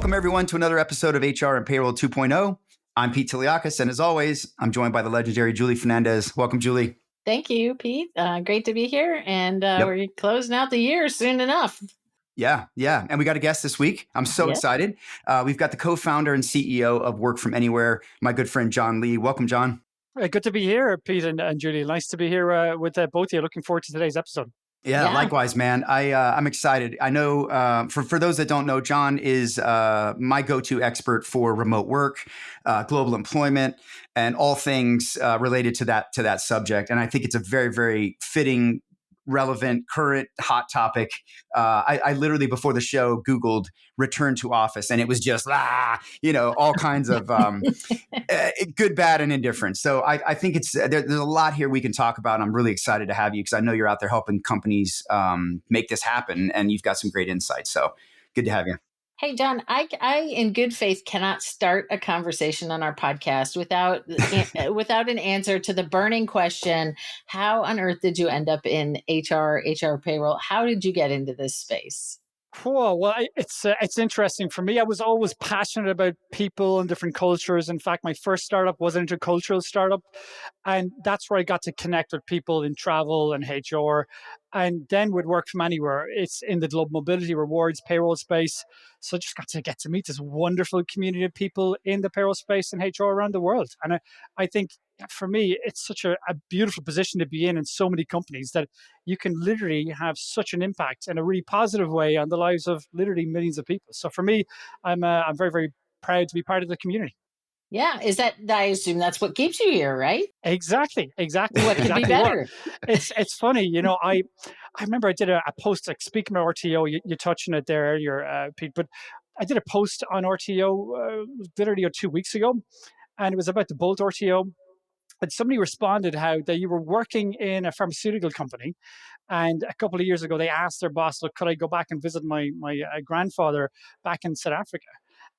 Welcome, everyone, to another episode of HR and Payroll 2.0. I'm Pete Tiliakis, and as always, I'm joined by the legendary Julie Fernandez. Welcome, Julie. Thank you, Pete. Great to be here. And Yep. we're closing out the year soon enough. Yeah. And we got a guest this week. I'm so excited. We've got the co-founder and CEO of Work From Anywhere, my good friend, John Lee. Welcome, John. Good to be here, Pete and Julie. Nice to be here with both of you. Looking forward to today's episode. Yeah, likewise, man. I'm excited. I know for those that don't know, John is my go-to expert for remote work, global employment, and all things related to that subject. And I think it's a very, very fitting, relevant, current, hot topic. I literally before the show Googled return to office, and it was just all kinds of good, bad, and indifferent. So I think there's a lot here we can talk about. I'm really excited to have you because I know you're out there helping companies make this happen, and you've got some great insights. So good to have you. Hey, John, I in good faith cannot start a conversation on our podcast without an answer to the burning question: how on earth did you end up in HR payroll? How did you get into this space? Cool. Well, it's interesting for me. I was always passionate about people and different cultures. In fact, my first startup was an intercultural startup, and that's where I got to connect with people in travel and HR. And then would Work From Anywhere. It's in the global mobility rewards payroll space. So I just got to meet this wonderful community of people in the payroll space and HR around the world. And I think for me, it's such a beautiful position to be in so many companies that you can literally have such an impact in a really positive way on the lives of literally millions of people. So for me, I'm very, very proud to be part of the community. Yeah, I assume that's what keeps you here, right? Exactly. What could Exactly. be better? It's funny, I remember I did a post, like, speaking of RTO, you touched on it there earlier, Pete, but I did a post on RTO literally 2 weeks ago, and it was about the Bolt RTO. And somebody responded how that you were working in a pharmaceutical company, and a couple of years ago they asked their boss, "Look, could I go back and visit my grandfather back in South Africa?"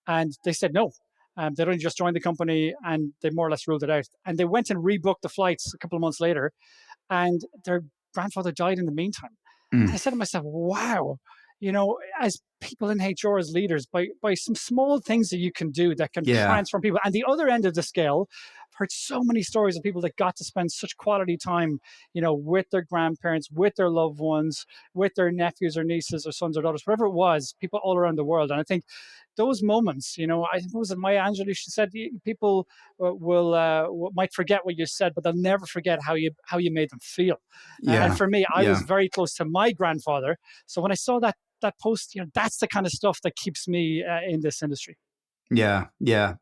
And they said no. They'd only just joined the company, and they more or less ruled it out. And they went and rebooked the flights a couple of months later, and their grandfather died in the meantime. And I said to myself, wow, as people in HR, as leaders, by some small things that you can do that can transform people. And the other end of the scale, I've heard so many stories of people that got to spend such quality time, with their grandparents, with their loved ones, with their nephews or nieces or sons or daughters, whatever it was, people all around the world. And I think those moments, I think it was Maya Angelou, she said, people might forget what you said, but they'll never forget how you made them feel. And for me, I was very close to my grandfather. So when I saw that post, that's the kind of stuff that keeps me in this industry. Yeah.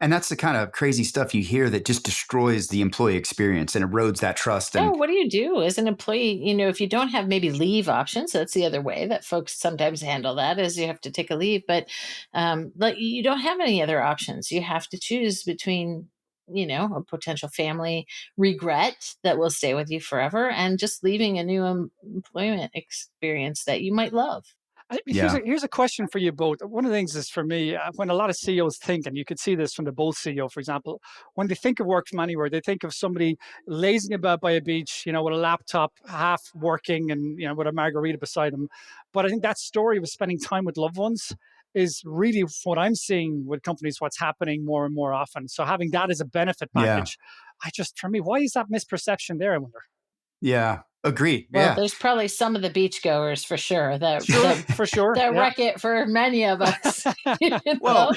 And that's the kind of crazy stuff you hear that just destroys the employee experience and erodes that trust. And what do you do as an employee? If you don't have maybe leave options, that's the other way that folks sometimes handle that, is you have to take a leave, but you don't have any other options. You have to choose between a potential family regret that will stay with you forever and just leaving a new employment experience that you might love. Here's a question for you both. One of the things is, for me, when a lot of CEOs think, and you could see this from the Bolt CEO, for example, when they think of Work From Anywhere, they think of somebody lazing about by a beach, with a laptop, half working, and with a margarita beside them. But I think that story of spending time with loved ones is really what I'm seeing with companies, what's happening more and more often. So having that as a benefit package, for me, why is that misperception there, I wonder? Yeah. Agreed. Well, there's probably some of the beachgoers for sure for sure that wreck it for many of us. Well,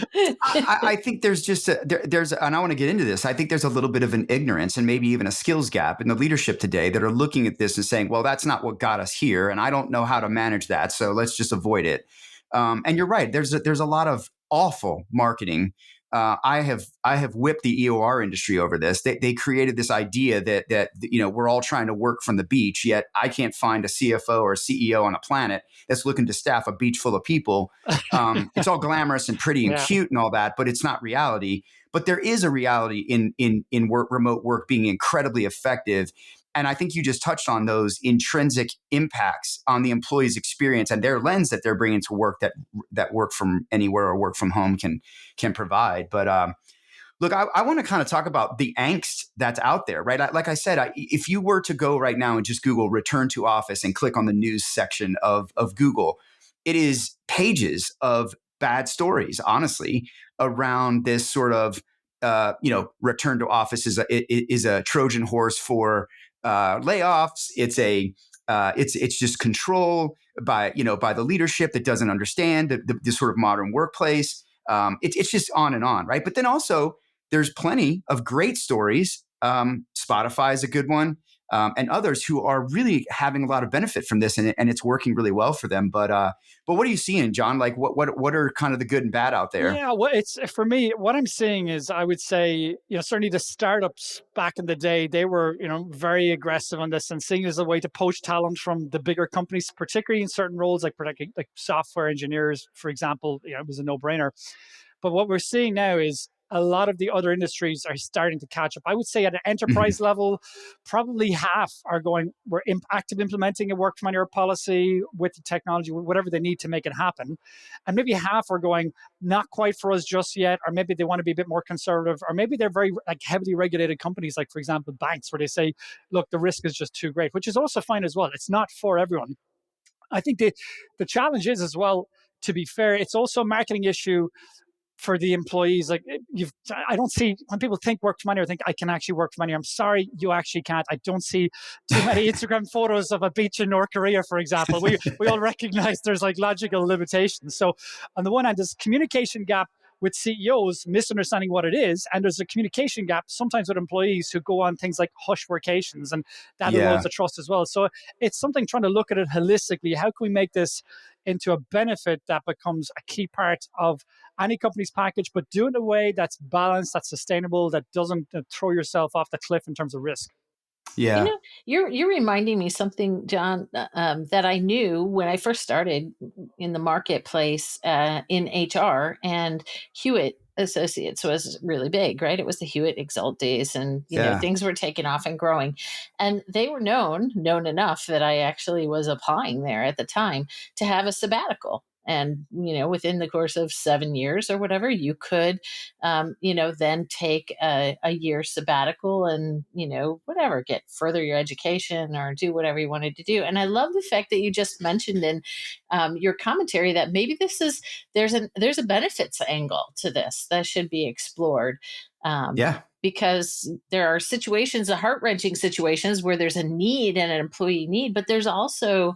I think there's just there's, and I want to get into this. I think there's a little bit of an ignorance and maybe even a skills gap in the leadership today that are looking at this and saying, well, that's not what got us here, and I don't know how to manage that, so let's just avoid it. And you're right. There's a lot of awful marketing. I have whipped the EOR industry over this. They created this idea that we're all trying to work from the beach, yet I can't find a CFO or a CEO on a planet that's looking to staff a beach full of people. It's all glamorous and pretty and cute and all that, but it's not reality. But there is a reality in remote work being incredibly effective. And I think you just touched on those intrinsic impacts on the employee's experience and their lens that they're bringing to work that work from anywhere or work from home can provide. But look, I want to kind of talk about the angst that's out there, right? Like I said, if you were to go right now and just Google return to office and click on the news section of Google, it is pages of bad stories, honestly, around this sort of return to office is a Trojan horse for layoffs. It's just control by the leadership that doesn't understand the sort of modern workplace. It's just on and on, right? But then also there's plenty of great stories. Spotify is a good one, and others who are really having a lot of benefit from this, and it's working really well for them. But what are you seeing, John? Like what are kind of the good and bad out there? Yeah, well, it's for me. What I'm seeing is, I would say, certainly the startups back in the day, they were, very aggressive on this and seeing it as a way to poach talent from the bigger companies, particularly in certain roles like software engineers, for example. It was a no-brainer. But what we're seeing now is a lot of the other industries are starting to catch up. I would say at an enterprise Mhm. level, probably half are going, we're active implementing a work from anywhere policy with the technology, whatever they need to make it happen. And maybe half are going, not quite for us just yet, or maybe they want to be a bit more conservative, or maybe they're very like heavily regulated companies, like, for example, banks, where they say, look, the risk is just too great, which is also fine as well. It's not for everyone. I think the challenge is as well, to be fair, it's also a marketing issue for the employees. Like, I don't see, when people think work from anywhere, think I can actually work from anywhere. I'm sorry, you actually can't. I don't see too many Instagram photos of a beach in North Korea, for example. We all recognize there's like logical limitations. So on the one hand, there's communication gap with CEOs misunderstanding what it is, and there's a communication gap sometimes with employees who go on things like hush workations, and that erodes Yeah, the trust as well. So it's something, trying to look at it holistically. How can we make this into a benefit that becomes a key part of any company's package, but do it in a way that's balanced, that's sustainable, that doesn't throw yourself off the cliff in terms of risk? You yeah, know, you're reminding me something, John, that I knew when I first started in the marketplace in HR, and Hewitt Associates was really big, right? It was the Hewitt Exalt days, and yeah, things were taking off and growing, and they were known enough that I actually was applying there at the time to have a sabbatical. And within the course of 7 years or whatever, you could then take a year sabbatical and, whatever, get further your education or do whatever you wanted to do. And I love the fact that you just mentioned in your commentary that maybe there's a benefits angle to this that should be explored. yeah. Because there are situations, the heart wrenching situations, where there's a need and an employee need, but there's also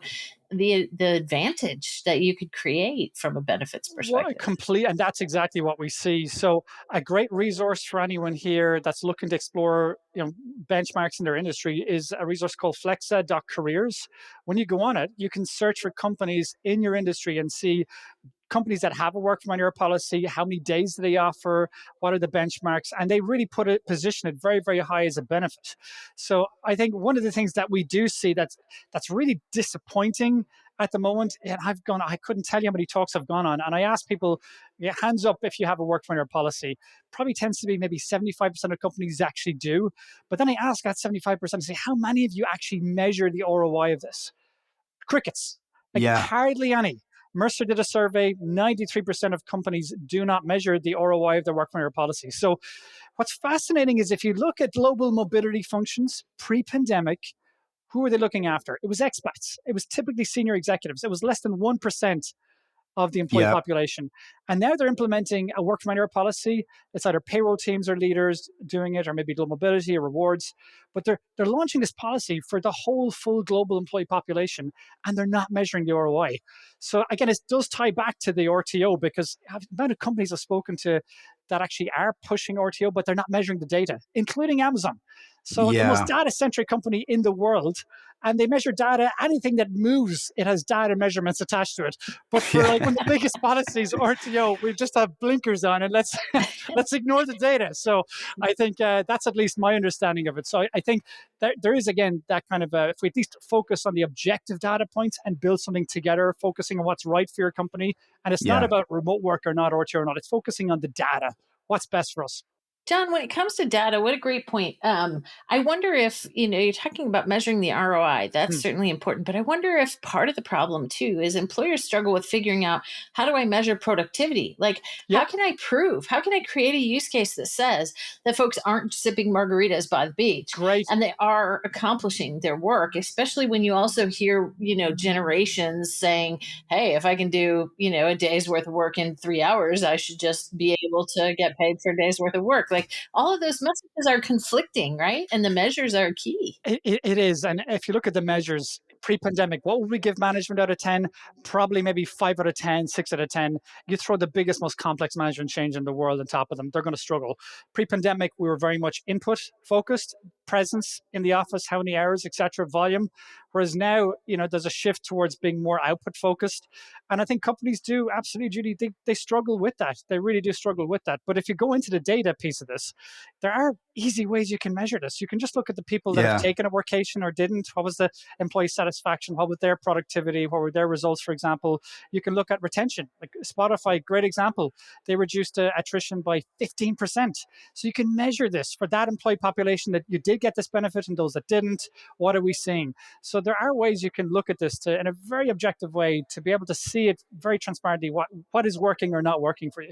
the advantage that you could create from a benefits Well, perspective. complete, and that's exactly what we see. So, a great resource for anyone here that's looking to explore, benchmarks in their industry is a resource called flexa.careers. When you go on it, you can search for companies in your industry and see companies that have a work from anywhere policy, how many days do they offer, what are the benchmarks, and they really position it very, very high as a benefit. So I think one of the things that we do see that's really disappointing at the moment, and I couldn't tell you how many talks I've gone on, and I ask people, yeah, hands up if you have a work from anywhere policy. Probably tends to be maybe 75% of companies actually do, but then I ask that 75% say, how many of you actually measure the ROI of this? Crickets, like Yeah. hardly any. Mercer did a survey, 93% of companies do not measure the ROI of their work from anywhere policy. So what's fascinating is, if you look at global mobility functions pre-pandemic, who were they looking after? It was expats. It was typically senior executives. It was less than 1% of the employee Yeah. population. And now they're implementing a work from anywhere policy. It's either payroll teams or leaders doing it, or maybe global mobility or rewards. But they're launching this policy for the whole full global employee population, and they're not measuring the ROI. So again, it does tie back to the RTO, because the amount of companies I've spoken to that actually are pushing RTO, but they're not measuring the data, including Amazon. So the most Yeah. data-centric company in the world, and they measure data. Anything that moves, it has data measurements attached to it. But for like Yeah. one of the biggest policies, RTO, we just have blinkers on, and let's ignore the data. So I think that's at least my understanding of it. So I think there is, again, that kind of if we at least focus on the objective data points and build something together, focusing on what's right for your company, and it's not Yeah. about remote work or not, RTO or not. It's focusing on the data. What's best for us? John, when it comes to data, what a great point. I wonder if, you're talking about measuring the ROI. That's Hmm. certainly important. But I wonder if part of the problem, too, is employers struggle with figuring out, how do I measure productivity? Like, Yeah, how can I create a use case that says that folks aren't sipping margaritas by the beach great. and they are accomplishing their work, especially when you also hear, generations saying, hey, if I can do, a day's worth of work in 3 hours, I should just be able to get paid for a day's worth of work. Like all of those messages are conflicting, right? And the measures are key. It is. And if you look at the measures pre pandemic, what would we give management out of 10? Probably maybe 5 out of 10, 6 out of 10. You throw the biggest, most complex management change in the world on top of them, they're going to struggle. Pre pandemic, we were very much input focused, presence in the office, how many hours, etc., volume. Whereas now, there's a shift towards being more output focused. And I think companies do absolutely, Judy, they struggle with that. They really do struggle with that. But if you go into the data piece of this, there are easy ways you can measure this. You can just look at the people that have Yeah. taken a workation or didn't. What was the employee satisfaction? What was their productivity? What were their results, for example? You can look at retention. Like Spotify, great example. They reduced attrition by 15%. So you can measure this for that employee population that you did get this benefit and those that didn't. What are we seeing? So there are ways you can look at this in a very objective way to be able to see it very transparently, what is working or not working for you.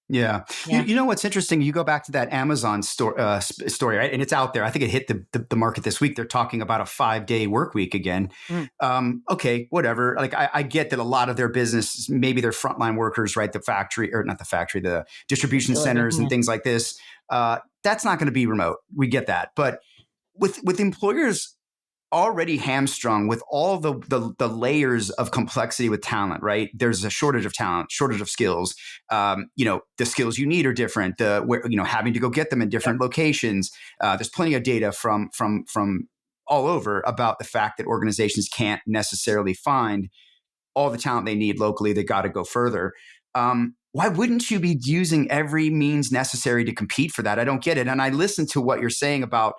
Yeah. Yeah. You know what's interesting? You go back to that Amazon story, right? And it's out there. I think it hit the market this week. They're talking about a 5-day work week again. Mm, Okay, whatever. Like I get that a lot of their business, maybe their frontline workers, right? The factory, or not the factory, the distribution Facility. centers and things like this. That's not going to be remote. We get that. But with employers already hamstrung with all the layers of complexity with talent, right? There's a shortage of talent, shortage of skills. The skills you need are different. Having to go get them in yep. different locations. There's plenty of data from all over about the fact that organizations can't necessarily find all the talent they need locally. They got to go further. Why wouldn't you be using every means necessary to compete for that? I don't get it. And I listen to what you're saying about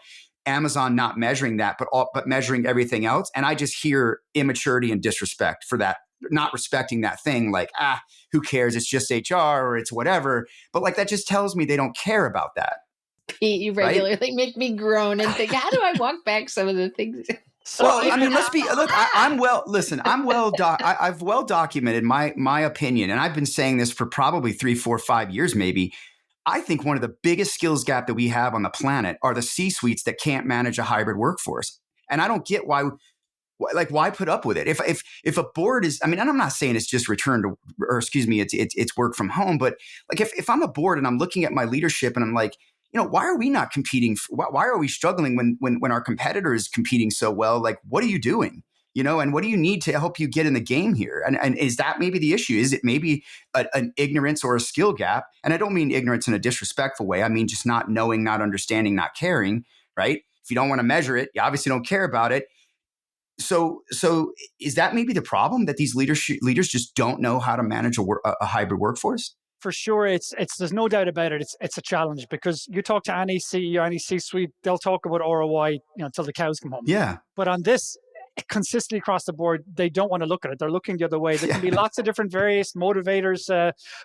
Amazon not measuring that, but measuring everything else. And I just hear immaturity and disrespect for that, not respecting that thing. Like, who cares? It's just HR or it's whatever. But like that just tells me they don't care about that, Pete, you right? regularly make me groan and think, how do I walk back some of the things? So Well, I mean, let's be look. I'm well. Listen, I've well documented my opinion, and I've been saying this for probably 3, 4, 5 years, maybe. I think one of the biggest skills gap that we have on the planet are the C-suites that can't manage a hybrid workforce, and I don't get why put up with it if a board is, I mean, and I'm not saying it's just return to, or excuse me, it's work from home, but like if I'm a board and I'm looking at my leadership and I'm like, why are we not competing, why are we struggling when our competitor is competing so well? Like, what are you doing, and what do you need to help you get in the game here? And is that maybe the issue? Is it maybe an ignorance or a skill gap? And I don't mean ignorance in a disrespectful way. I mean just not knowing, not understanding, not caring, right? If you don't want to measure it, you obviously don't care about it. So is that maybe the problem, that these leaders just don't know how to manage a hybrid workforce? for sure, it's there's no doubt about it. It's a challenge because you talk to any CEO, any C-suite, they'll talk about ROI, until the cows come home. Yeah, But on this, consistently across the board, they don't want to look at it. They're looking the other way. There can be yeah, lots of different various motivators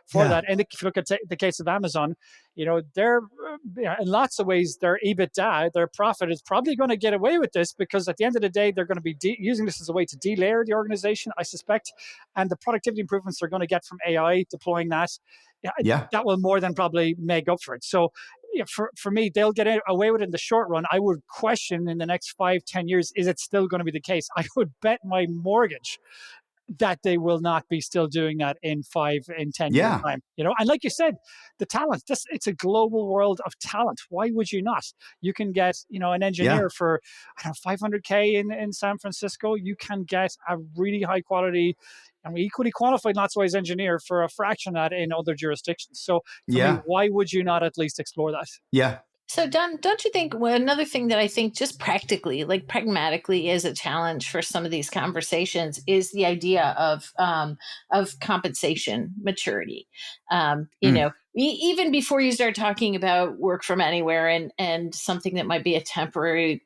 for yeah, that. And if you look at the case of Amazon, they're in lots of ways their EBITDA, their profit is probably going to get away with this because at the end of the day, they're going to be using this as a way to delayer the organization, I suspect, and the productivity improvements they're going to get from AI deploying that. Yeah, yeah, that will more than probably make up for it. So for me, they'll get away with it in the short run. I would question in the next 5, 10 years, is it still going to be the case? I would bet my mortgage that they will not be still doing that in 5 in 10 years yeah, time. And like you said, the talent, it's a global world of talent. Why would you not? You can get an yeah, engineer for, I don't know, 500K in San Francisco. You can get a really high quality and equally qualified lots of ways engineer for a fraction of that in other jurisdictions. So for me, yeah, why would you not at least explore that? yeah. So, Don, don't you think another thing that I think just practically, like pragmatically, is a challenge for some of these conversations is the idea of compensation maturity. Um, you Mm, know, even before you start talking about work from anywhere and something that might be a temporary,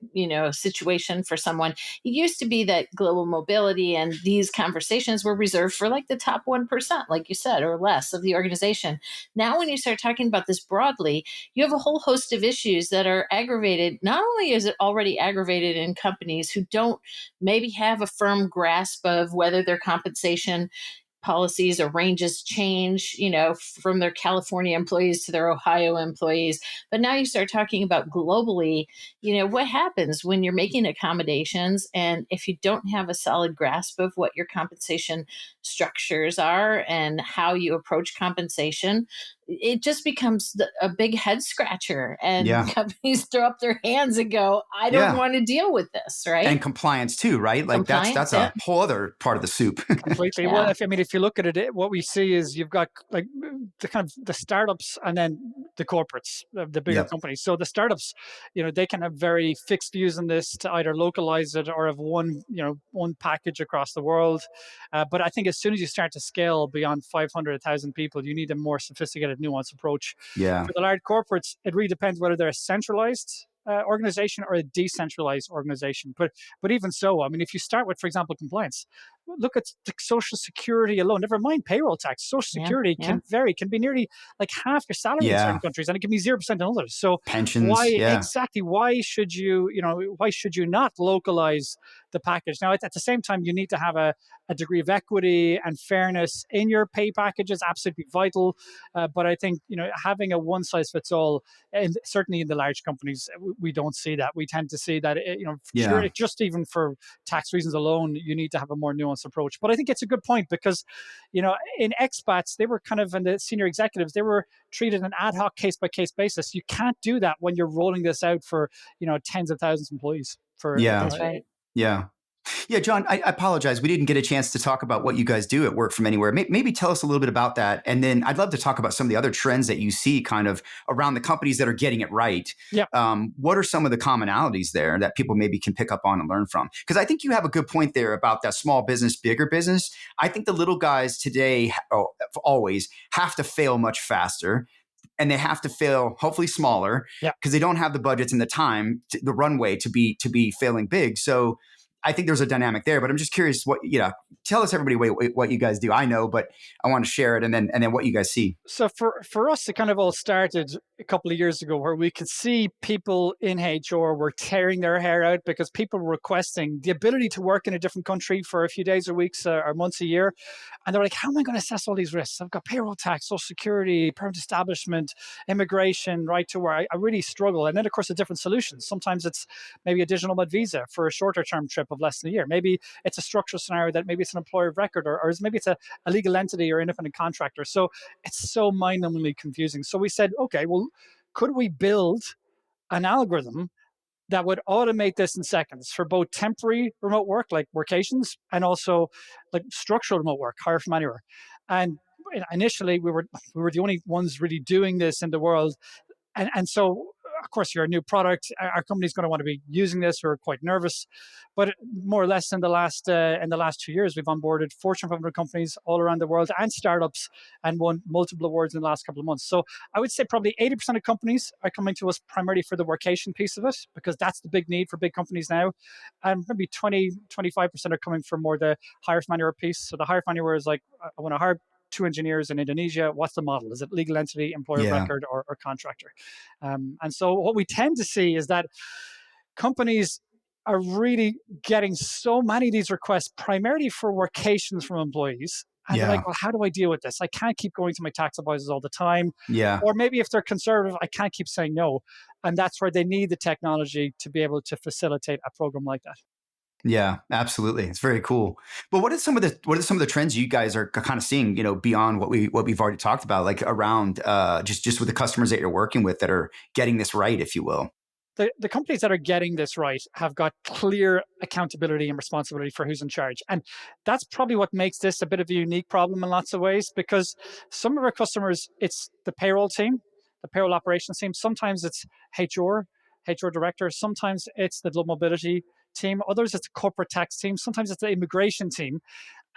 situation for someone, it used to be that global mobility and these conversations were reserved for like the top 1%, like you said, or less of the organization. Now when you start talking about this broadly, you have a whole host of issues that are aggravated. Not only is it already aggravated in companies who don't maybe have a firm grasp of whether their compensation policies or ranges change, from their California employees to their Ohio employees. But now you start talking about globally, what happens when you're making accommodations. And if you don't have a solid grasp of what your compensation structures are and how you approach compensation, it just becomes a big head scratcher. And Yeah. companies throw up their hands and go, I don't Yeah. want to deal with this, And right? compliance too, right? Like that's Compliance, yeah. a whole other part of the soup. Completely. Well, Yeah. if you look at it, what we see is you've got like the kind of the startups and then the corporates, the bigger Yep. companies. So the startups, they can have very fixed views on this to either localize it or have one package across the world. But I think as soon as you start to scale beyond 500, 1,000 people, you need a more sophisticated, nuanced approach. Yeah. For the large corporates, it really depends whether they're a centralized organization or a decentralized organization. But even so, I mean, if you start with, for example, compliance, look at the social security alone. Never mind payroll tax. Social Yeah. security Yeah. can be nearly like half your salary in certain Yeah. countries, and it can be 0% in others. So Pensions. why Yeah. exactly? Why should you not localize the package? Now, at the same time, you need to have a degree of equity and fairness in your pay package is absolutely vital. But I think having a one size fits all, and certainly in the large companies, we don't see that. We tend to see that Yeah. just even for tax reasons alone, you need to have a more nuanced approach. But I think it's a good point because, in expats, they were kind of, and the senior executives, they were treated an ad hoc case by case basis. You can't do that when you're rolling this out for, tens of thousands of employees. Yeah. That's right. Yeah. Yeah, John, I apologize. We didn't get a chance to talk about what you guys do at Work From Anywhere. Maybe tell us a little bit about that. And then I'd love to talk about some of the other trends that you see kind of around the companies that are getting it right. Yeah. What are some of the commonalities there that people maybe can pick up on and learn from? Because I think you have a good point there about that small business, bigger business. I think the little guys today always have to fail much faster. And they have to fail hopefully smaller Yeah. because they don't have the budgets and the time, the runway to be failing big. So I think there's a dynamic there, but I'm just curious tell us everybody what you guys do. I know, but I want to share it and then what you guys see. So for us, it kind of all started a couple of years ago where we could see people in HR were tearing their hair out because people were requesting the ability to work in a different country for a few days or weeks or months a year. And they're like, how am I going to assess all these risks? I've got payroll tax, social security, permanent establishment, immigration, right to where I really struggle. And then, of course, the different solutions. Sometimes it's maybe a digital nomad visa for a shorter term trip of less than a year. Maybe it's a structural scenario that maybe it's an employer of record or maybe it's a legal entity or independent contractor. So it's so mind-numbingly confusing. So we said, okay, well, could we build an algorithm that would automate this in seconds for both temporary remote work, like workations, and also like structural remote work, hire from anywhere? And initially, we were the only ones really doing this in the world, and so of course you're a new product. Our company's going to want to be using this. We're quite nervous, but more or less in the last 2 years, we've onboarded Fortune 500 companies all around the world and startups, and won multiple awards in the last couple of months. So I would say probably 80% of companies are coming to us primarily for the workation piece of it, because that's the big need for big companies now, and maybe 25% are coming for more the hire from anywhere piece. So the hire from anywhere is like, I want to hire 2 engineers in Indonesia. What's the model? Is it legal entity, employer of Yeah. record, or contractor? And so what we tend to see is that companies are really getting so many of these requests primarily for workations from employees. And they're Yeah. like, well, how do I deal with this? I can't keep going to my tax advisors all the time. Yeah. Or maybe if they're conservative, I can't keep saying no. And that's where they need the technology to be able to facilitate a program like that. Yeah, absolutely. It's very cool. But what are some of the trends you guys are kind of seeing, beyond what we've already talked about, like around just with the customers that you're working with that are getting this right, if you will? The companies that are getting this right have got clear accountability and responsibility for who's in charge. And that's probably what makes this a bit of a unique problem in lots of ways, because some of our customers, it's the payroll team, the payroll operations team. Sometimes it's HR director. Sometimes it's the global mobility team. Others, it's the corporate tax team. Sometimes it's the immigration team.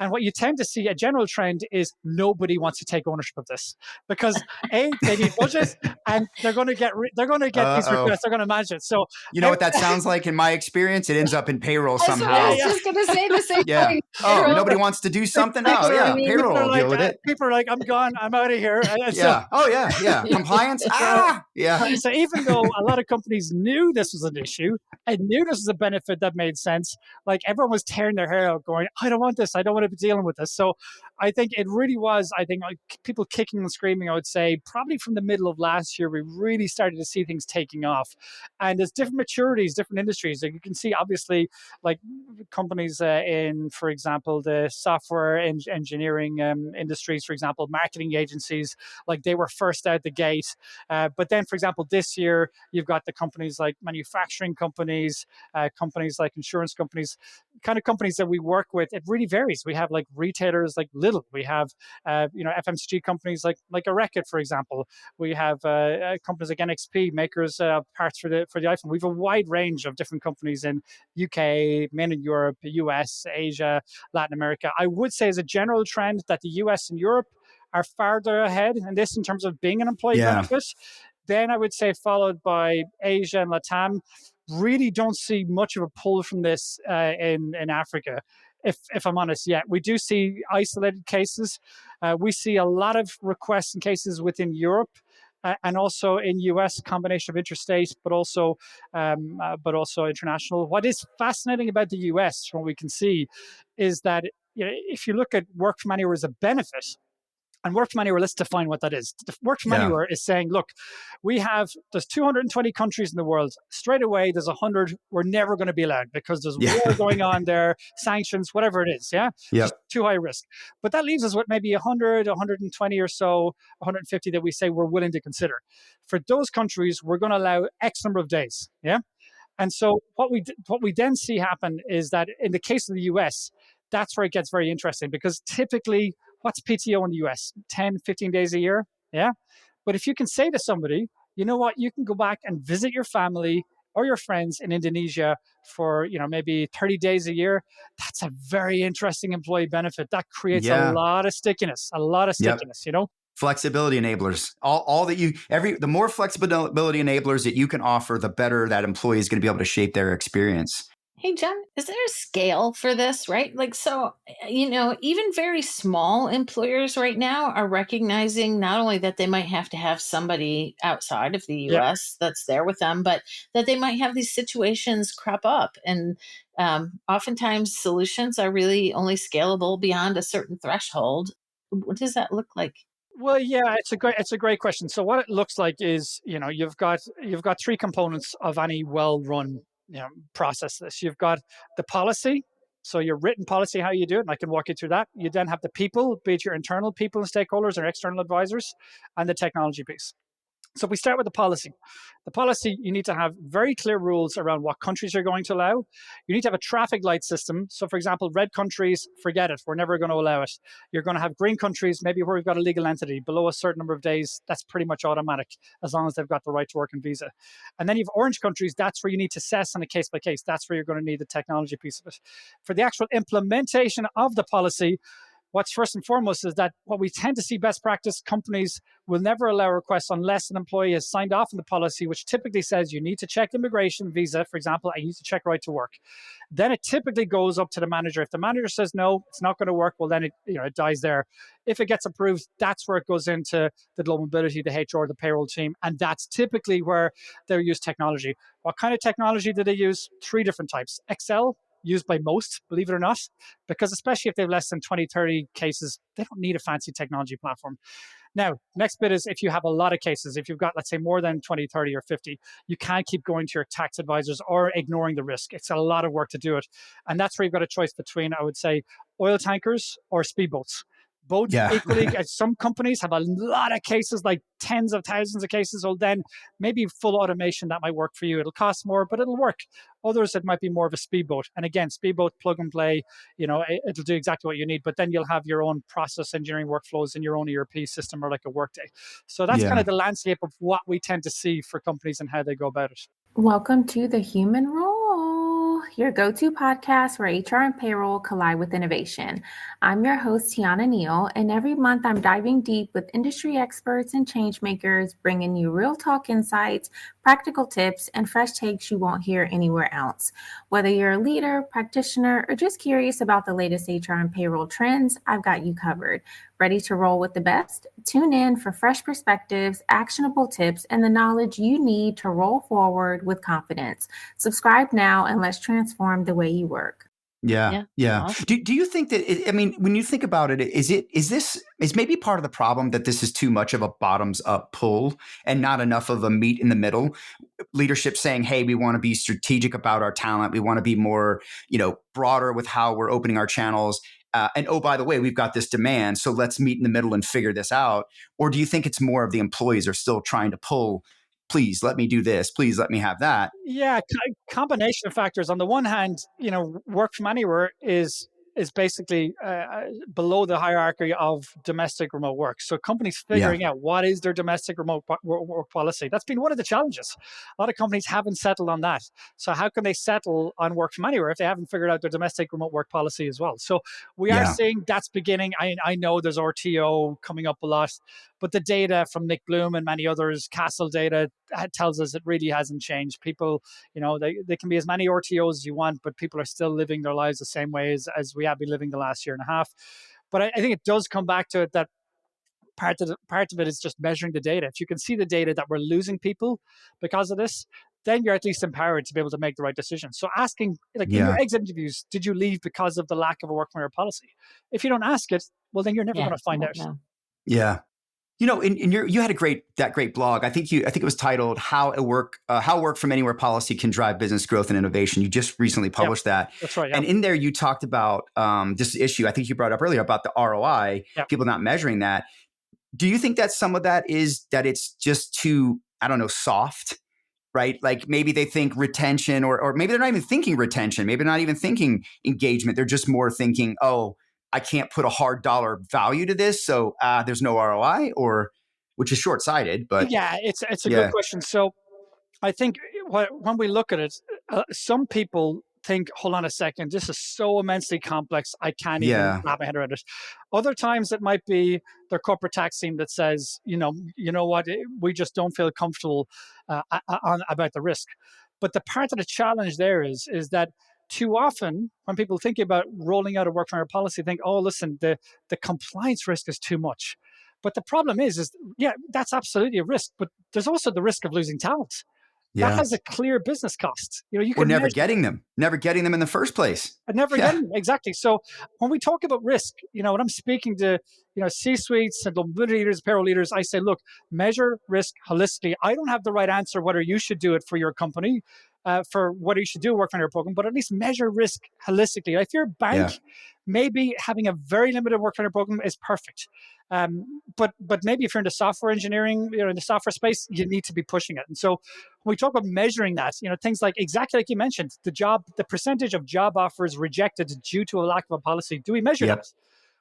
And what you tend to see, a general trend, is nobody wants to take ownership of this because they need budget, and they're going to get these Uh-oh. requests. They're going to manage it. So You know what that sounds like in my experience? It ends up in payroll I somehow. was just going to say the same Yeah. thing. Oh, Payroll. nobody wants to do something? people Oh, are, yeah. I mean, Payroll will deal with it. people are like, I'm gone, I'm out of here. And so, Yeah. Oh, yeah. Yeah. Compliance? Ah, yeah. so even though a lot of companies knew this was an issue and knew this was a benefit that made sense, like everyone was tearing their hair out going, I don't want this. I don't want to be dealing with this. So I think it really was, like people kicking and screaming, I would say, probably from the middle of last year, we really started to see things taking off. And there's different maturities, different industries. Like you can see, obviously, like companies in, for example, the software engineering industries, for example, marketing agencies, like they were first out the gate. But then, for example, this year, you've got the companies like manufacturing companies, companies like insurance companies, kind of companies that we work with. It really varies. We have like retailers like Lidl. We have, FMCG companies like a Reckitt, for example. We have companies like NXP, makers parts for the iPhone. We have a wide range of different companies in UK, mainland Europe, US, Asia, Latin America. I would say as a general trend that the US and Europe are farther ahead in this in terms of being an employee benefit. Then I would say followed by Asia and Latam. Really don't see much of a pull from this in Africa. If I'm honest, yet we do see isolated cases. We see a lot of requests and cases within Europe. And also in US, combination of interstate, but also international. What is fascinating about the US, from what we can see, is that if you look at work from anywhere as a benefit, and work from anywhere, let's define what that is. Work from anywhere is saying, look, there's 220 countries in the world. Straight away, there's 100 we're never going to be allowed because there's war going on there, sanctions, whatever it is. Yeah. Just too high risk. But that leaves us with maybe 100, 120 or so, 150 that we say we're willing to consider. For those countries, we're going to allow X number of days. Yeah. And so what we then see happen is that in the case of the US, that's where it gets very interesting because typically, what's PTO in the US? 10, 15 days a year? Yeah. But if you can say to somebody, you know what, you can go back and visit your family or your friends in Indonesia for, maybe 30 days a year, that's a very interesting employee benefit. That creates a lot of stickiness, Flexibility enablers. The more flexibility enablers that you can offer, the better that employee is going to be able to shape their experience. Hey, John, is there a scale for this, right? Like, so, even very small employers right now are recognizing not only that they might have to have somebody outside of the US that's there with them, but that they might have these situations crop up. And oftentimes solutions are really only scalable beyond a certain threshold. What does that look like? Well, yeah, it's a great question. So what it looks like is, you've got three components of any well-run process. This you've got the policy, so your written policy, how you do it, and I can walk you through that. You then have the people, be it your internal people and stakeholders or external advisors, and the technology piece. So if we start with the policy. The policy, you need to have very clear rules around what countries you're going to allow. You need to have a traffic light system. So for example, red countries, forget it. We're never going to allow it. You're going to have green countries, maybe where we've got a legal entity below a certain number of days. That's pretty much automatic as long as they've got the right to work and visa. And then you have orange countries. That's where you need to assess on a case by case. That's where you're going to need the technology piece of it. For the actual implementation of the policy, what's first and foremost is that what we tend to see best practice, companies will never allow requests unless an employee has signed off on the policy, which typically says you need to check immigration, visa, for example, and you need to check right to work. Then it typically goes up to the manager. If the manager says, no, it's not going to work, well, then it dies there. If it gets approved, that's where it goes into the global mobility, the HR, the payroll team. And that's typically where they use technology. What kind of technology do they use? Three different types. Excel, used by most, believe it or not, because especially if they have less than 20, 30 cases, they don't need a fancy technology platform. Now, next bit is if you have a lot of cases, if you've got, let's say, more than 20, 30, or 50, you can't keep going to your tax advisors or ignoring the risk. It's a lot of work to do it. And that's where you've got a choice between, I would say, oil tankers or speedboats. Both equally, some companies have a lot of cases, like tens of thousands of cases. Well, then maybe full automation, that might work for you. It'll cost more, but it'll work. Others, it might be more of a speedboat. And again, speedboat, plug and play, it'll do exactly what you need, but then you'll have your own process engineering workflows in your own ERP system or like a Workday. So that's kind of the landscape of what we tend to see for companies and how they go about it. Welcome to the human role. your go-to podcast where HR and payroll collide with innovation. I'm your host, Tiana Neal, and every month I'm diving deep with industry experts and change makers, bringing you real talk insights, practical tips, and fresh takes you won't hear anywhere else. Whether you're a leader, practitioner, or just curious about the latest HR and payroll trends, I've got you covered. Ready to roll with the best? Tune in for fresh perspectives, actionable tips, and the knowledge you need to roll forward with confidence. Subscribe now and let's transform the way you work. Yeah. Awesome. Do you think that I mean, when you think about it, is maybe part of the problem that this is too much of a bottoms up pull and not enough of a meet in the middle? Leadership saying, "Hey, we want to be strategic about our talent. We want to be more, broader with how we're opening our channels." And oh, by the way, we've got this demand, so let's meet in the middle and figure this out. Or do you think it's more of the employees are still trying to pull? Please let me do this. Please let me have that. Yeah, combination of factors. On the one hand, work from anywhere is basically below the hierarchy of domestic remote work. So companies Yeah. figuring out what is their domestic remote work policy. That's been one of the challenges. A lot of companies haven't settled on that. So how can they settle on work from anywhere if they haven't figured out their domestic remote work policy as well? So we are Yeah. seeing that's beginning. I know there's RTO coming up a lot, but the data from Nick Bloom and many others, Castle data, tells us it really hasn't changed. People, they can be as many RTOs as you want, but people are still living their lives the same way as we have been living the last year and a half. But I think it does come back to it that part of it is just measuring the data. If you can see the data that we're losing people because of this, then you're at least empowered to be able to make the right decision. So asking, like in your Yeah. exit interviews, did you leave because of the lack of a work from home policy? If you don't ask it, well, then you're never Yeah, going to find you out. won't know. Yeah. You had that great blog. I think it was titled how work from anywhere policy can drive business growth and innovation. You just recently Yeah, published that. that's right. Yeah. And in there you talked about this issue I think you brought up earlier about the ROI, Yeah. people not measuring that. Do you think that some of that is that it's just too, I don't know, soft? Right? Like maybe they think retention or maybe they're not even thinking retention. Maybe they're not even thinking engagement. They're just more thinking, oh, I can't put a hard dollar value to this. So there's no ROI, or which is short sighted, but Yeah, it's a good yeah, question. So I think when we look at it, some people think, hold on a second, this is so immensely complex, I can't even yeah, wrap my head around it. Other times it might be their corporate tax team that says, you know what, we just don't feel comfortable about the risk. But the part of the challenge there is that too often when people think about rolling out a work from home policy, think, oh, listen, the compliance risk is too much. But the problem is yeah, that's absolutely a risk, but there's also the risk of losing talent. That yeah. has a clear business cost. You Or can measure never getting them in the first place. and never Yeah, getting them. Exactly. So when we talk about risk, when I'm speaking to, C-suites and mobility leaders, payroll leaders, I say, look, measure risk holistically. I don't have the right answer whether you should do it for your company, for whether you should do a work from your program, but at least measure risk holistically. If you're a bank, yeah, maybe having a very limited work from your program is perfect. But maybe if you're into software engineering, in the software space, you need to be pushing it. And so when we talk about measuring that, things like exactly like you mentioned, the percentage of job offers rejected due to a lack of a policy. Do we measure yep, that?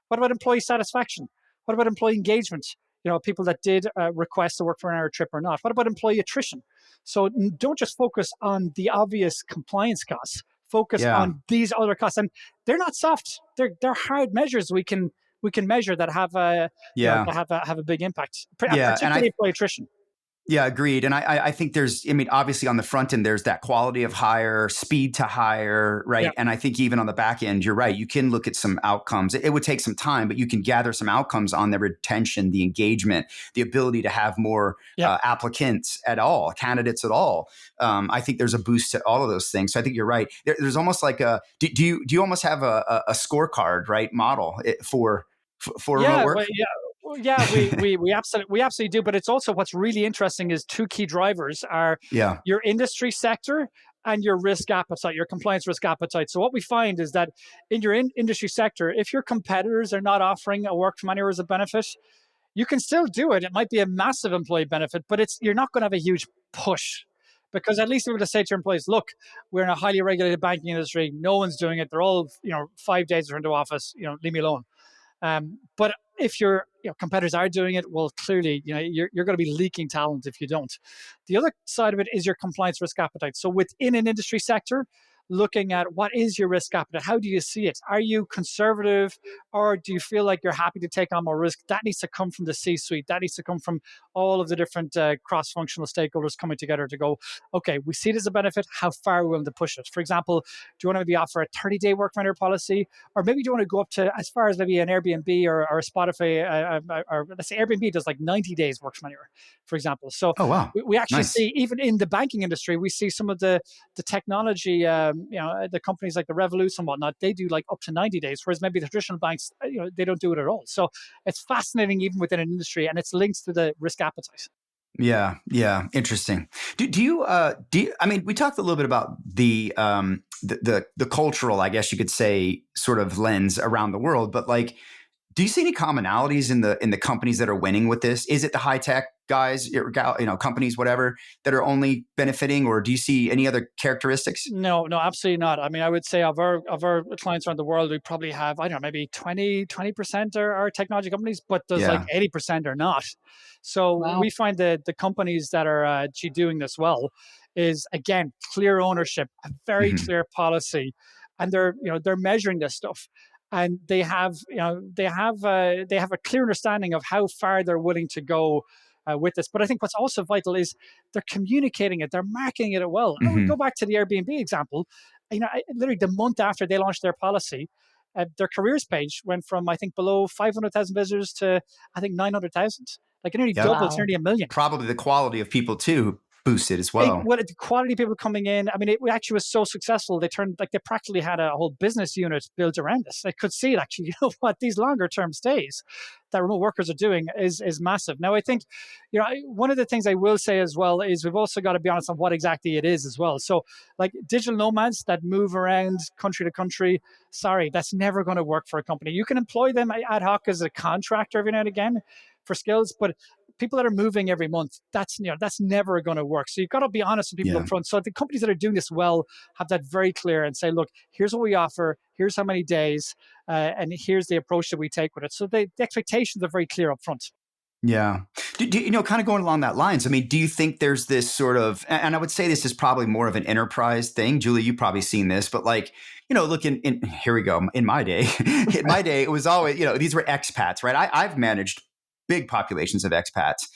What about employee satisfaction? What about employee engagement? People that did request to work for an hour trip or not. What about employee attrition? So don't just focus on the obvious compliance costs. Focus yeah, on these other costs, and they're not soft. They're hard measures we can measure that have a yeah. have a big impact, Yeah, and particularly employee attrition. yeah, agreed. And I think there's, I mean, obviously on the front end, there's that quality of hire, speed to hire, Yeah, right? And I think even on the back end, you're right. You can look at some outcomes. It would take some time, but you can gather some outcomes on the retention, the engagement, the ability to have more yeah. applicants at all, candidates at all. I think there's a boost to all of those things. So I think you're right. There's almost like do you almost have a scorecard, right, model for remote Yeah, work? well, yeah, well, yeah. We absolutely do. But it's also what's really interesting is two key drivers are Yeah, your industry sector and your risk appetite, your compliance risk appetite. So what we find is that in your industry sector, if your competitors are not offering a work from anywhere as a benefit, you can still do it. It might be a massive employee benefit, but you're not going to have a huge push. Because at least you're going to say to your employees, look, we're in a highly regulated banking industry. No one's doing it. They're all, 5 days are into office. Leave me alone. But if your competitors are doing it, well, clearly, you're going to be leaking talent if you don't. The other side of it is your compliance risk appetite. So within an industry sector, looking at what is your risk appetite? How do you see it? Are you conservative, or do you feel like you're happy to take on more risk? That needs to come from the C-suite. That needs to come from all of the different cross-functional stakeholders coming together to go, okay, we see it as a benefit. How far are we willing to push it? For example, do you want to maybe offer a 30-day work vendor policy? Or maybe do you want to go up to as far as maybe an Airbnb or a Spotify, or let's say Airbnb does like 90 days work from anywhere, for example. So Oh, wow. we actually Nice. see, even in the banking industry, we see some of the technology, the companies like the Revolut and whatnot, they do like up to 90 days, whereas maybe the traditional banks, they don't do it at all. So it's fascinating even within an industry, and it's linked to the risk appetite. Yeah, yeah, interesting. I mean, we talked a little bit about the cultural, I guess you could say, sort of lens around the world, but like, do you see any commonalities in the companies that are winning with this? Is it the high tech guys, companies, whatever, that are only benefiting, or do you see any other characteristics? No, no, absolutely not. I mean, I would say of our clients around the world, we probably have, I don't know, maybe 20% are technology companies, but there's like Yeah. 80% are not. So Wow. we find that the companies that are actually doing this well is, again, clear ownership, a very Hmm. clear policy, and they're measuring this stuff. And they have a clear understanding of how far they're willing to go with this. But I think what's also vital is they're communicating it, they're marketing it well. I would go Hmm. back to the Airbnb example. Literally the month after they launched their policy, their careers page went from, I think, below 500,000 visitors to, I think, 900,000. Like it nearly Yep. doubled, it's Wow. nearly a million. Probably the quality of people too boosted as well. Well, the quality of people coming in, I mean, it actually was so successful. They practically had a whole business unit built around this. They could see it actually. You know what? These longer term stays that remote workers are doing is massive. Now, I think, one of the things I will say as well is we've also got to be honest on what exactly it is as well. So, like digital nomads that move around country to country, sorry, that's never going to work for a company. You can employ them ad hoc as a contractor every now and again for skills, but people that are moving every month, that's never going to work. So you've got to be honest with people Yeah. up front. So the companies that are doing this well have that very clear and say, look, here's what we offer, here's how many days, and here's the approach that we take with it. So the expectations are very clear up front. Yeah. Kind of going along that lines, I mean, do you think there's this sort of, and I would say this is probably more of an enterprise thing. Julie, you've probably seen this, but like, look here we go. In my day, it was always, these were expats, right? I've managed big populations of expats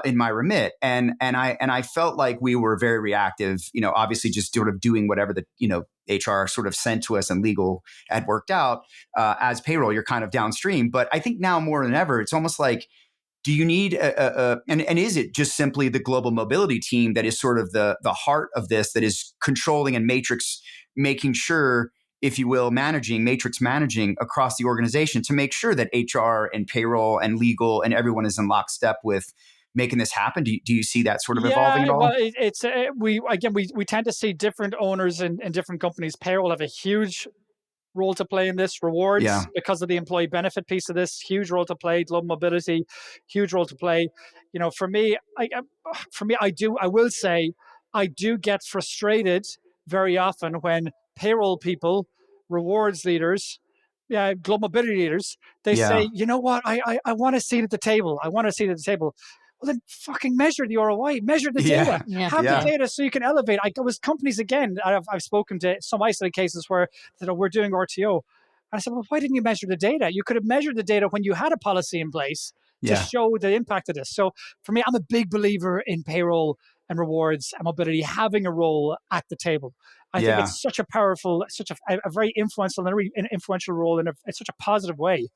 in my remit. And I felt like we were very reactive, obviously just sort of doing whatever the, HR sort of sent to us and legal had worked out as payroll. You're kind of downstream. But I think now more than ever, it's almost like, do you need and is it just simply the global mobility team that is sort of the heart of this, that is controlling and making sure, if you will, matrix managing across the organization to make sure that HR and payroll and legal and everyone is in lockstep with making this happen? Do you see that sort of evolving at Yeah, well, all? we tend to see different owners in different companies. Payroll have a huge role to play in this. Yeah. Rewards, because of the employee benefit piece of this, huge role to play. Global mobility, huge role to play. For me, I will say, I do get frustrated very often when payroll people, rewards leaders, yeah, global mobility leaders, they Yeah. say, you know what, I want to see it at the table. I want to see it at the table. Well, then fucking measure the ROI, measure the data, Yeah. Yeah. have the Yeah. Yeah. data so you can elevate. I was companies again. I've spoken to some isolated cases where we're doing RTO. And I said, well, why didn't you measure the data? You could have measured the data when you had a policy in place to Yeah. show the impact of this. So for me, I'm a big believer in payroll and rewards and mobility having a role at the table. I think Yeah. it's such a powerful, such a very influential and a very influential role in such a positive way.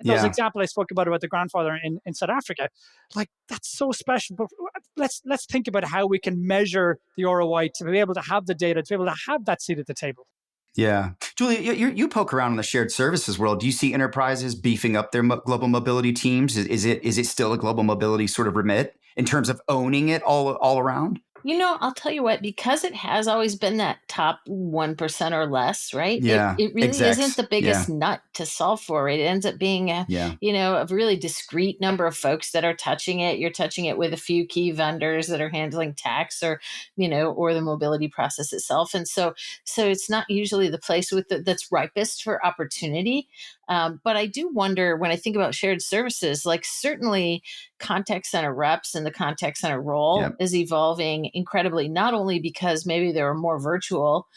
Those Yeah. example I spoke about the grandfather in South Africa, like that's so special. But let's think about how we can measure the ROI to be able to have the data, to be able to have that seat at the table. Yeah. Julia, you poke around in the shared services world. Do you see enterprises beefing up their global mobility teams? Is it still a global mobility sort of remit in terms of owning it all around? I'll tell you what, because it has always been that top 1% or less, right? It Yeah. it really isn't Execs. the biggest Yeah. nut to solve for. It ends up being Yeah. a really discrete number of folks that are touching it. You're touching it with a few key vendors that are handling tax or the mobility process itself. And so it's not usually the place that's ripest for opportunity. But I do wonder when I think about shared services, like certainly contact center reps and the contact center Yeah. role is evolving incredibly, not only because maybe there are more virtual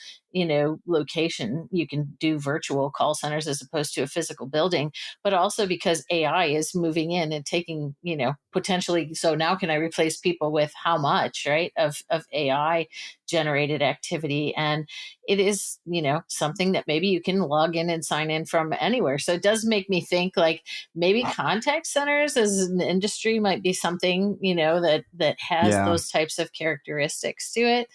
location. You can do virtual call centers as opposed to a physical building, but also because AI is moving in and taking, potentially. So now can I replace people with how much, right, of AI generated activity? And it is, something that maybe you can log in and sign in from anywhere. So it does make me think like maybe contact centers as an industry might be something, that has Yeah. those types of characteristics to it.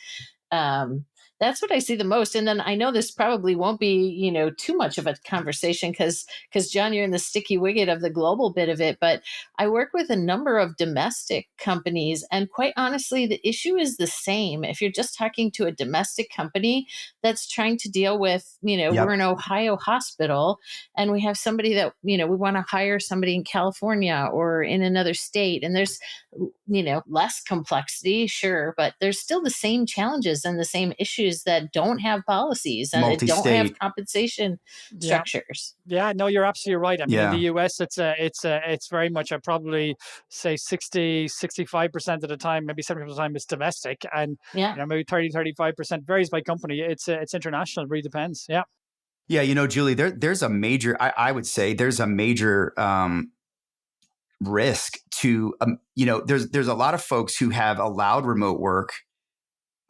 um, that's what I see the most. And then I know this probably won't be, too much of a conversation because John, you're in the sticky wicket of the global bit of it. But I work with a number of domestic companies, and quite honestly, the issue is the same. If you're just talking to a domestic company that's trying to deal with, we're Yep. an Ohio hospital, and we have somebody that, we want to hire somebody in California or in another state, and there's less complexity, sure, but there's still the same challenges and the same issues that don't have policies and that don't have Multi-state. compensation Yeah. structures. Yeah, no, you're absolutely right. I mean, in the Yeah. US, it's very much, I probably say 65% of the time, maybe 70% of the time, it's domestic. And, Yeah. maybe 35% varies by company. It's international. It really depends. Yeah. Yeah. Julie, there's a major, I would say there's a major risk to, there's a lot of folks who have allowed remote work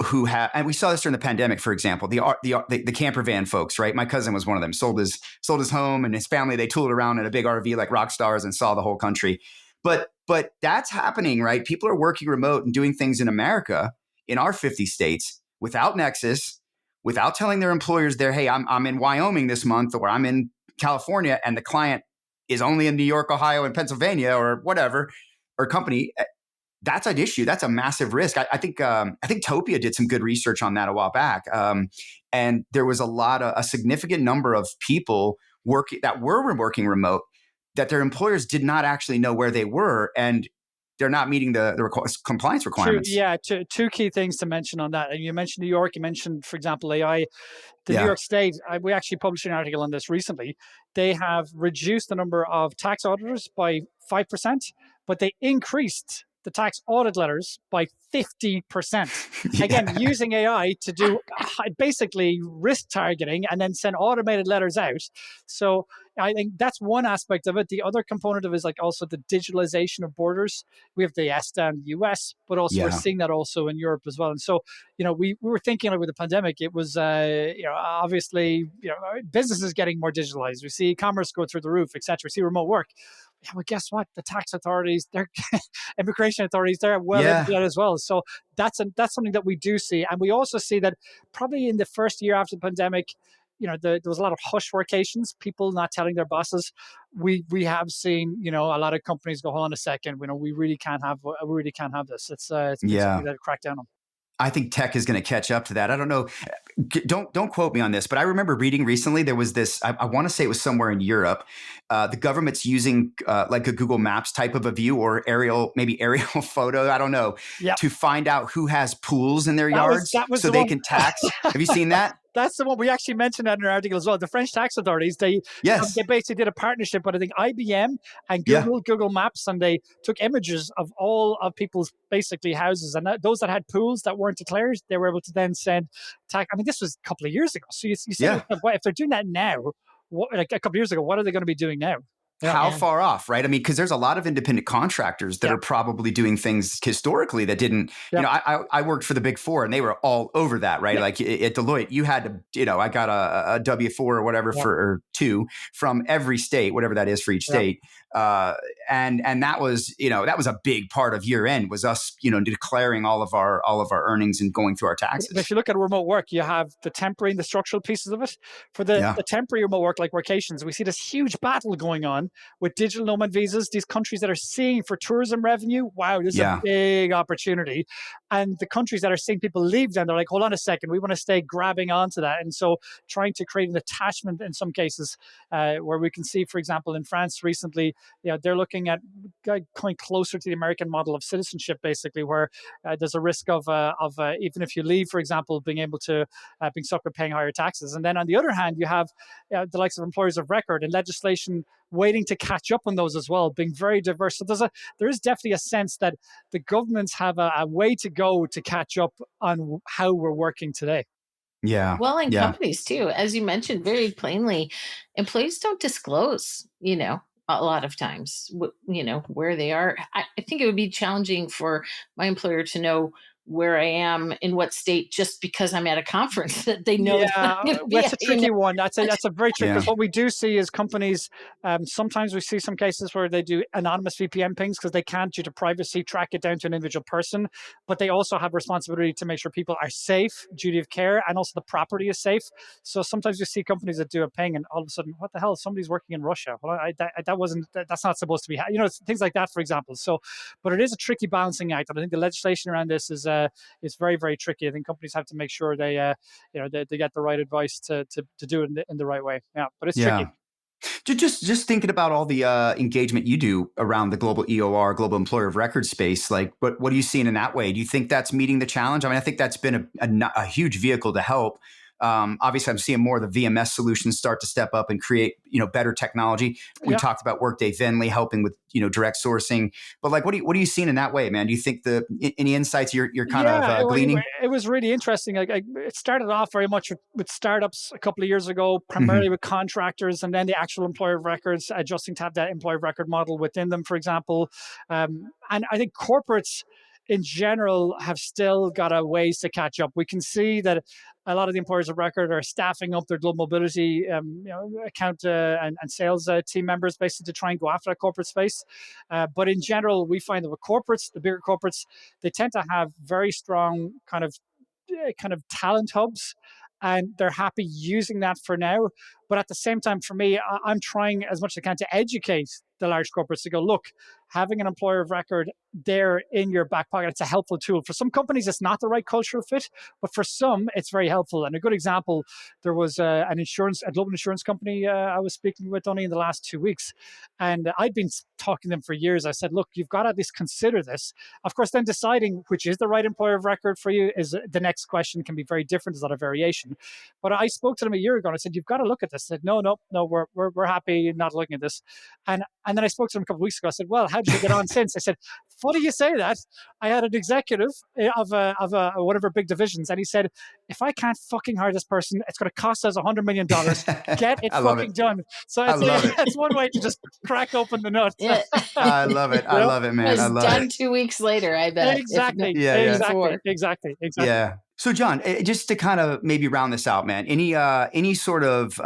who have, and we saw this during the pandemic, for example, the camper van folks, right? My cousin was one of them, sold his home and his family. They tooled around in a big RV like rock stars and saw the whole country. But that's happening, right? People are working remote and doing things in America, in our 50 states, without Nexus, without telling their employers there, hey, I'm in Wyoming this month, or I'm in California, and the client is only in New York, Ohio, and Pennsylvania, or whatever, or company. That's an issue. That's a massive risk. I think Topia did some good research on that a while back, and there was a significant number of people that were working remote that their employers did not actually know where they were, and they're not meeting the compliance True. requirements. Yeah. Two key things to mention on that. And you mentioned New York. You mentioned, for example, AI. The New Yeah. York State, we actually published an article on this recently. They have reduced the number of tax auditors by 5%, but they increased the tax audit letters by 50%. Again, Yeah. using AI to do basically risk targeting and then send automated letters out. So I think that's one aspect of it. The other component of it is like also the digitalization of borders. We have the ESTA in the US, but also we're Yeah. seeing that also in Europe as well. And so, we were thinking like with the pandemic, it was, obviously, businesses getting more digitalized. We see commerce go through the roof, et cetera. We see remote work. Yeah, well, guess what? The tax authorities, they're immigration authorities, they're well into that as well. So that's something that we do see, and we also see that probably in the first year after the pandemic, there was a lot of hush workations, people not telling their bosses. We have seen, a lot of companies go, hold on a second, we really can't have this. It's been Yeah. something that cracked down on. I think tech is going to catch up to that. I don't know. Don't quote me on this, but I remember reading recently there was this. I want to say it was somewhere in Europe. The government's using like a Google Maps type of a view, or maybe aerial photo. I don't know, Yeah. to find out who has pools in their That was yards, so the they one. can tax. Have you seen that? That's the one. We actually mentioned that in our article as well. The French tax authorities, they Yes. basically did a partnership, but I think IBM and Yeah. Google Maps, and they took images of all of people's basically houses, and those that had pools that weren't declared, they were able to then send tax. I mean, this was a couple of years ago. So you say, Yeah. if they're doing that now, like a couple of years ago, what are they going to be doing now? How far off, right? I mean, because there's a lot of independent contractors that are probably doing things historically that didn't, I worked for the Big Four and they were all over that, right? Like at Deloitte, you had to, I got a W-4 or whatever or two from every state, whatever that is for each state. And that was, that was a big part of year end, was us, declaring all of our earnings and going through our taxes. But if you look at remote work, you have the temporary and the structural pieces of it. For the temporary remote work, like workations, we see this huge battle going on with digital nomad visas. These countries that are seeing for tourism revenue, wow, this is a big opportunity. And the countries that are seeing people leave them, they're like, hold on a second, we want to stay grabbing onto that. And so trying to create an attachment in some cases, where we can see, for example, in France recently, they're looking at going closer to the American model of citizenship, basically, where there's a risk of even if you leave, for example, being able to being stuck with paying higher taxes. And then on the other hand, you have the likes of employers of record and legislation waiting to catch up on those as well, being very diverse. So there is definitely a sense that the governments have a way to go to catch up on how we're working today. Yeah. Well, in Yeah. companies too, as you mentioned very plainly, employees don't disclose, a lot of times, where they are. I think it would be challenging for my employer to know where I am in what state just because I'm at a conference that they know that I'm Yeah, going to be that's at, a tricky one. That's a very tricky, Yeah. because what we do see is companies. Sometimes we see some cases where they do anonymous VPN pings because they can't, due to privacy, track it down to an individual person. But they also have responsibility to make sure people are safe, duty of care, and also the property is safe. So sometimes you see companies that do a ping, and all of a sudden, what the hell? Somebody's working in Russia. Well, that wasn't. That's not supposed to be. Things like that, for example. So, but it is a tricky balancing act, and I think the legislation around this is very, very tricky. I think companies have to make sure they get the right advice to do it in the right way. Yeah, but it's tricky. Yeah. Just thinking about all the engagement you do around the global EOR, global employer of record space, like what are you seeing in that way? Do you think that's meeting the challenge? I mean, I think that's been a huge vehicle to help. Obviously, I'm seeing more of the VMS solutions start to step up and create better technology. We Yeah. talked about Workday Venly helping with direct sourcing, but like what are you seeing in that way, man? Do you think any insights you're kind of Yeah, gleaning? it was really interesting. It started off very much with startups a couple of years ago, primarily Hmm. with contractors, and then the actual employer of records adjusting to have that employer of record model within them, for example. And I think corporates in general have still got a ways to catch up. We can see that a lot of the employers of record are staffing up their global mobility account and sales team members, basically to try and go after that corporate space. But in general, we find that with corporates, the bigger corporates, they tend to have very strong kind of talent hubs, and they're happy using that for now. But at the same time, for me, I'm trying as much as I can to educate the large corporates to go, look, having an employer of record there in your back pocket, it's a helpful tool. For some companies, it's not the right cultural fit, but for some, it's very helpful. And a good example, there was a global insurance company I was speaking with only in the last 2 weeks. And I'd been talking to them for years. I said, look, you've got to at least consider this. Of course, then deciding which is the right employer of record for you is the next question, can be very different. There's a lot of variation. But I spoke to them a year ago and I said, you've got to look at this. I said, no, we're happy not looking at this. And then I spoke to them a couple of weeks ago. I said, well, how did you get on since? I said, funny you say that. I had an executive of one of our big divisions, and he said, if I can't fucking hire this person, it's going to cost us $100 million. Get it I love it. fucking done. So I it's love it. that's one way to just crack open the nut. Yeah. I love it. I You know? love it, It man. I was love it. done 2 weeks later, I bet, if not Exactly, Yeah, yeah. exactly, before. exactly, exactly. Yeah. So, John, just to kind of maybe round this out, man, any sort of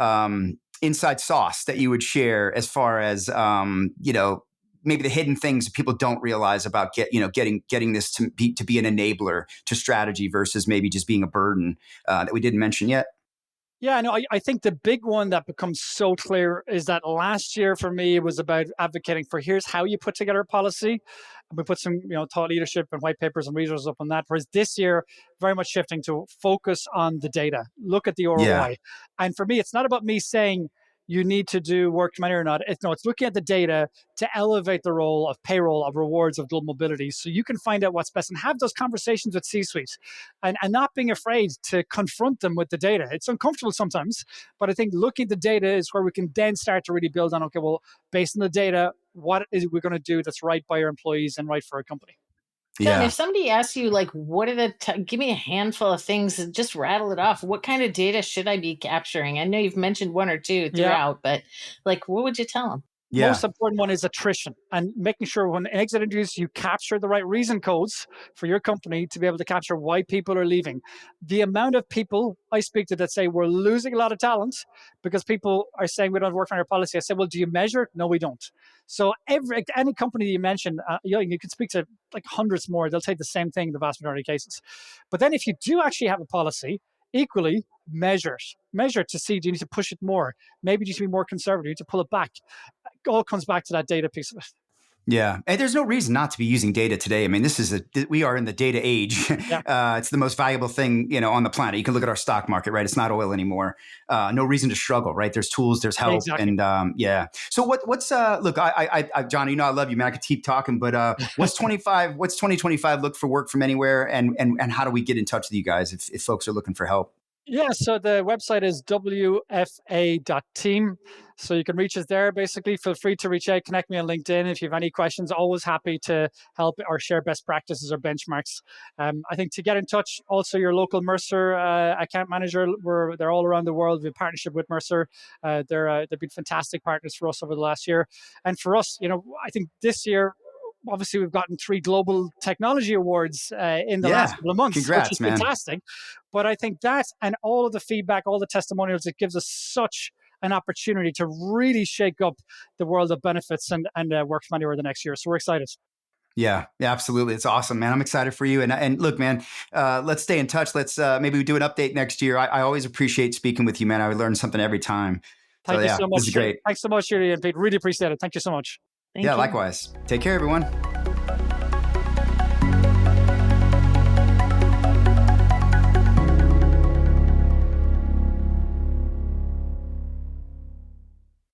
inside sauce that you would share as far as maybe the hidden things people don't realize about getting this to be an enabler to strategy versus maybe just being a burden that we didn't mention yet? Yeah, no, I think the big one that becomes so clear is that last year for me it was about advocating for here's how you put together a policy. And we put some, thought leadership and white papers and resources up on that. Whereas this year, very much shifting to focus on the data, look at the Yeah. ROI. And for me, it's not about me saying you need to do work money or not. It's looking at the data to elevate the role of payroll, of rewards, of global mobility, so you can find out what's best and have those conversations with C-suite, and not being afraid to confront them with the data. It's uncomfortable sometimes, but I think looking at the data is where we can then start to really build on, okay, well, based on the data, what is it we're going to do that's right by our employees and right for our company? John, if Yeah. somebody asks you, like, what are give me a handful of things and just rattle it off. What kind of data should I be capturing? I know you've mentioned one or two Yeah. throughout, but like, what would you tell them? Yeah. Most important one is attrition, and making sure when exit interviews you capture the right reason codes for your company to be able to capture why people are leaving. The amount of people I speak to that say we're losing a lot of talent because people are saying we don't work on our policy. I say, well, do you measure it? No, we don't. So any company that you mention, you can speak to like hundreds more. They'll take the same thing in the vast majority of cases. But then if you do actually have a policy, equally measure it. Measure it to see, do you need to push it more? Maybe you need to be more conservative. You need to pull it back. All comes back to that data piece of it. Yeah. And there's no reason not to be using data today. I mean, we are in the data age. Yeah. It's the most valuable thing, on the planet. You can look at our stock market, right? It's not oil anymore. No reason to struggle, right? There's tools, there's help. Exactly. And yeah. So what's look, John, I love you, man. I could keep talking, but what's 2025 look for work from anywhere? And how do we get in touch with you guys if folks are looking for help? Yeah, so the website is wfa.team. So you can reach us there. Basically, feel free to reach out, connect me on LinkedIn if you have any questions. Always happy to help or share best practices or benchmarks. I think to get in touch, also your local Mercer account manager. They're all around the world. We have a partnership with Mercer. They've been fantastic partners for us over the last year, and for us, I think this year, obviously we've gotten 3 global technology awards in the last Yeah. couple of months, which is Congrats, man. fantastic. But I think that and all of the feedback, all the testimonials, it gives us such an opportunity to really shake up the world of benefits and work from anywhere the next year. So we're excited. Yeah, absolutely. It's awesome, man. I'm excited for you. And look, man, let's stay in touch. Let's maybe we do an update next year. I always appreciate speaking with you, man. I learn something every time. So Thank you yeah, so this much. is great. Thanks so much, Julie and Pete. Really appreciate it. Thank you so much. Yeah, Thank you. likewise. Take care, everyone.